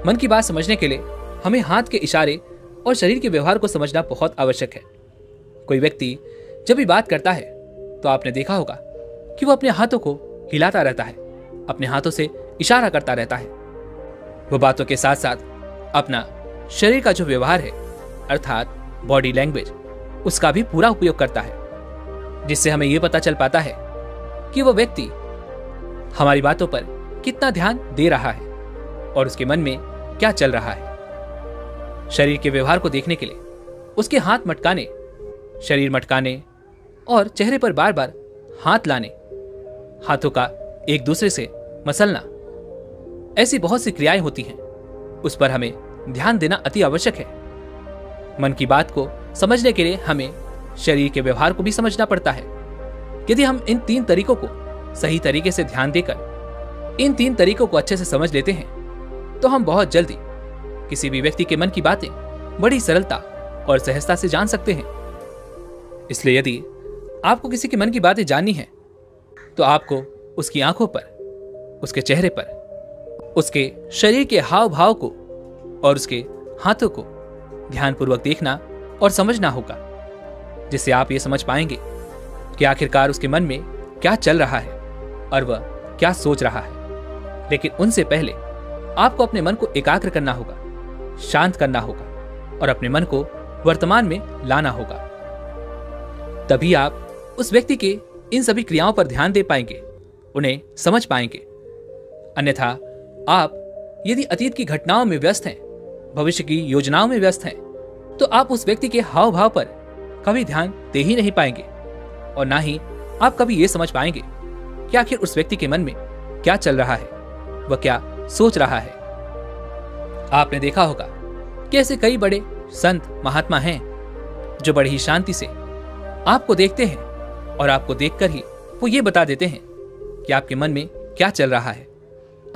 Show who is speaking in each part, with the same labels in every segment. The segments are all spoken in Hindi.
Speaker 1: मन की बात समझने के लिए हमें हाथ के इशारे और शरीर के व्यवहार को समझना बहुत आवश्यक है। कोई व्यक्ति जब भी बात करता है तो आपने देखा होगा कि वो अपने हाथों को हिलाता रहता है, अपने हाथों से इशारा करता रहता है। वो बातों के साथ साथ अपना शरीर का जो व्यवहार है अर्थात बॉडी लैंग्वेज, उसका भी पूरा उपयोग करता है, जिससे हमें यह पता चल पाता है कि वो व्यक्ति हमारी बातों पर कितना ध्यान दे रहा है और उसके मन में क्या चल रहा है। शरीर के व्यवहार को देखने के लिए उसके हाथ मटकाने, शरीर मटकाने और चेहरे पर बार बार हाथ लाने, हाथों का एक दूसरे से मसलना, ऐसी बहुत सी क्रियाएं होती हैं, उस पर हमें ध्यान देना अति आवश्यक है। मन की बात को समझने के लिए हमें शरीर के व्यवहार को भी समझना पड़ता है। यदि हम इन 3 तरीकों को सही तरीके से ध्यान देकर इन 3 तरीकों को अच्छे से समझ लेते हैं तो हम बहुत जल्दी किसी भी व्यक्ति के मन की बातें बड़ी सरलता और सहजता से जान सकते हैं। इसलिए यदि आपको किसी के मन की बातें जाननी है तो आपको उसकी आंखों पर, उसके चेहरे पर, उसके शरीर के हाव भाव को और उसके हाथों को ध्यानपूर्वक देखना और समझना होगा, जिससे आप ये समझ पाएंगे कि आखिरकार उसके मन में क्या चल रहा है और वह क्या सोच रहा है। लेकिन उनसे पहले आपको अपने मन को एकाग्र करना होगा, शांत करना होगा और अपने मन को वर्तमान में लाना होगा। तभी आप उस व्यक्ति के इन सभी क्रियाओं पर ध्यान दे पाएंगे, उन्हें समझ पाएंगे। अन्यथा आप यदि अतीत की घटनाओं में व्यस्त हैं, भविष्य की योजनाओं में व्यस्त हैं, तो आप उस व्यक्ति के हाव भाव पर कभी ध्यान दे ही नहीं पाएंगे और ना ही आप कभी ये समझ पाएंगे कि आखिर उस व्यक्ति के मन में क्या चल रहा है, वह क्या सोच रहा है। आपने देखा होगा कि ऐसे कई बड़े संत महात्मा हैं जो बड़ी ही शांति से आपको देखते हैं और आपको देखकर ही वो ये बता देते हैं कि आपके मन में क्या चल रहा है,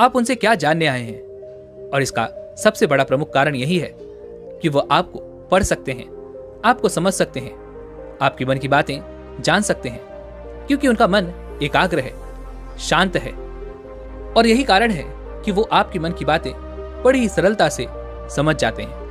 Speaker 1: आप उनसे क्या जानने आए हैं। और इसका सबसे बड़ा प्रमुख कारण यही है कि वो आपको पढ़ सकते हैं, आपको समझ सकते हैं, आपके मन की बातें जान सकते हैं, क्योंकि उनका मन एकाग्र है, शांत है। और यही कारण है कि वो आपके मन की बातें बड़ी ही सरलता से समझ जाते हैं।